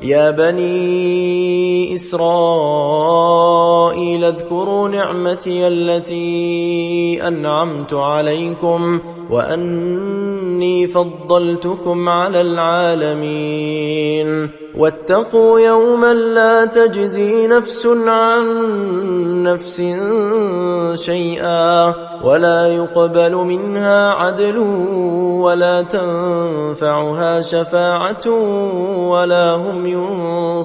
يا بني إسرائيل اذكروا نعمتي التي أنعمت عليكم وأني فضلتكم على العالمين واتقوا يوما لا تجزي نفس عن نفس شيئا ولا يقبل منها عدل ولا تنفعها شفاعة ولا هم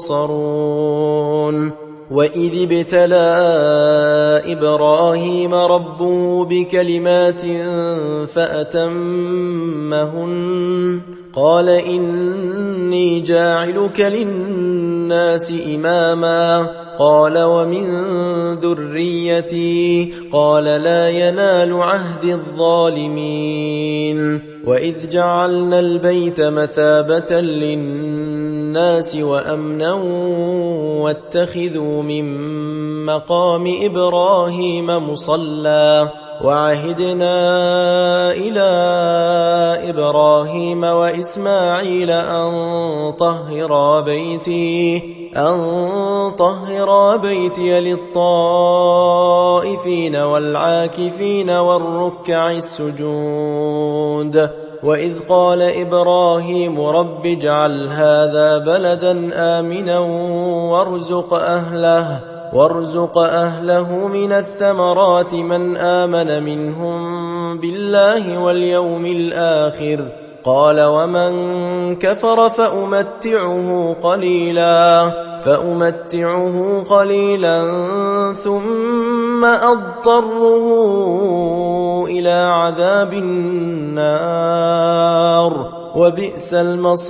ينصرون وإذ ابتلى إبراهيم ربه بكلمات فأتمهن قال إني جاعلك للناس إماما قال ومن ذريتي قال لا ينال عهد الظالمين وإذ جعلنا البيت مثابة للناس وأمنا واتخذوا من مقام إبراهيم مصلى وعهدنا إلى إبراهيم وإسماعيل أن طهر بيتي للطائفين والعاكفين والركع السجود وإذ قال إبراهيم رب اجعل هذا بلدا آمنا وارزق أهله من الثمرات من آمن منهم بالله واليوم الآخر قال ومن كفر فأمتعه قليلا ثم أضطره إلى عذاب النار وبئس المصير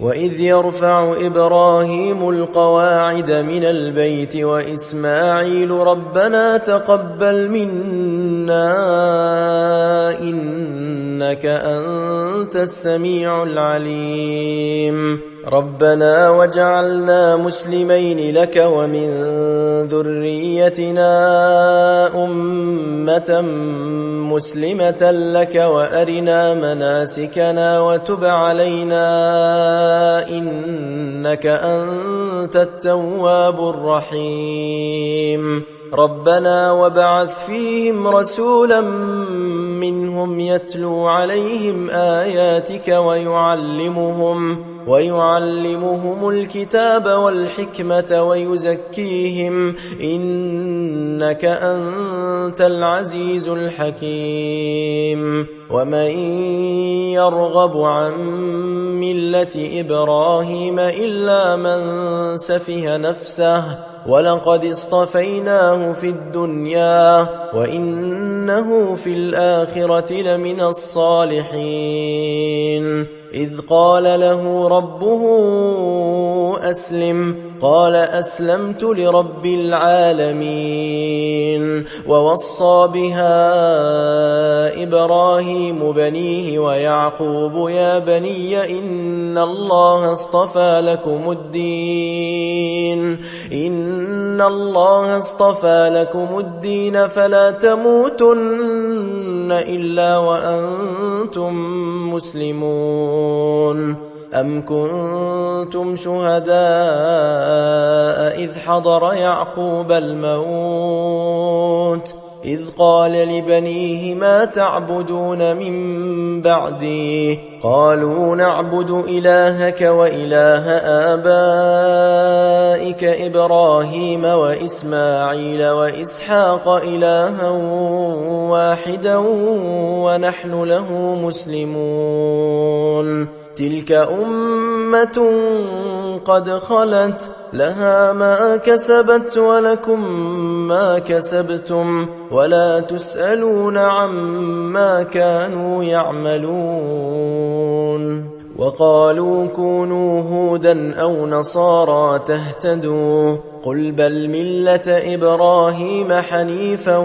وإذ يرفع إبراهيم القواعد من البيت وإسماعيل ربنا تقبل منا إنك أنت السميع العليم ربنا وجعلنا مسلمين لك ومن ذريتنا أمة مسلمة لك وأرنا مناسكنا وتب علينا إنك أنت التواب الرحيم ربنا وابعث فيهم رسولا منهم يتلو عليهم آياتك ويعلمهم الكتاب والحكمة ويزكيهم إنك أنت العزيز الحكيم ومن يرغب عن ملة إبراهيم إلا من سفه نفسه ولقد اصطفيناه في الدنيا وإنه في الآخرة لمن الصالحين إذ قال له ربه أسلم قال أسلمت لرب العالمين ووصى بها إبراهيم بنيه ويعقوب يا بني إن الله اصطفى لكم الدين فلا تموتن إلا وأنتم مسلمون أم كنتم شهداء إذ حضر يعقوب الموت إذ قال لبنيه ما تعبدون من بعدي قالوا نعبد إلهك وإله آبائك إبراهيم وإسماعيل وإسحاق إلها واحدا ونحن له مسلمون تلك أمة قد خلت لها ما كسبت ولكم ما كسبتم ولا تسألون عما كانوا يعملون وقالوا كونوا هودا أو نصارى تهتدوا قل بل ملة إبراهيم حنيفا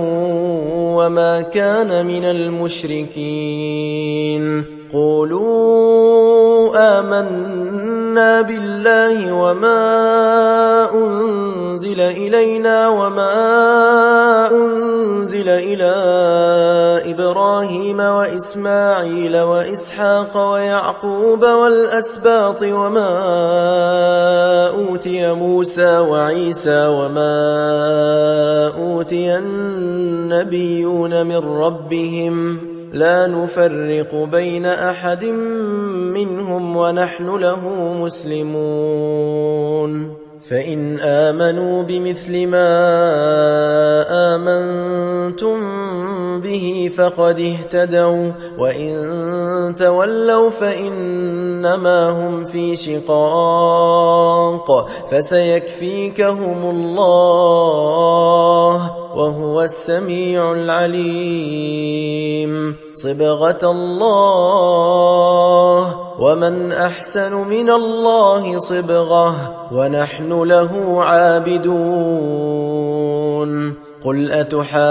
وما كان من المشركين قولوا آمنا آمنا بالله وما أنزل إلينا وما أنزل إلى إبراهيم وإسماعيل وإسحاق ويعقوب والأسباط وما أوتي موسى وعيسى وما أوتي النبيون من ربهم لا نفرق بين أحد منهم ونحن له مسلمون فإن آمنوا بمثل ما آمنتم به فقد اهتدوا وإن تولوا فإنما هم في شقاق فسيكفيكهم الله وهو السميع العليم صبغة الله ومن أحسن من الله صبغة ونحن له عابدون قل أتحاجوننا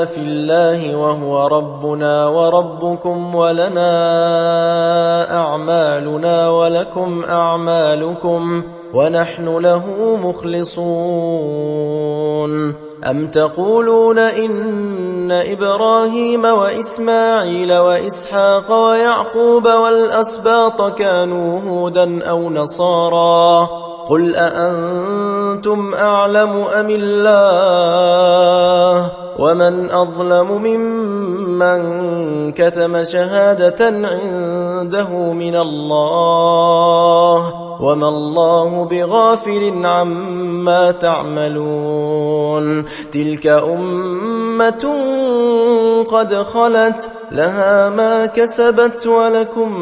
في الله وهو ربنا وربكم ولنا أعمالنا ولكم أعمالكم ونحن له مخلصون أم تقولون إن إبراهيم وإسماعيل وإسحاق ويعقوب والأسباط كانوا هودا أو نصارى قل أأنتم أعلم أم الله ومن أظلم ممن كتم شهادة عنده من الله وما الله بغافل عما تعملون تلك أمة قد خلت لها ما كسبت ولكم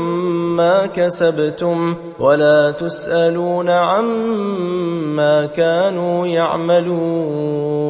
ما كسبتم ولا تسألون عما كانوا يعملون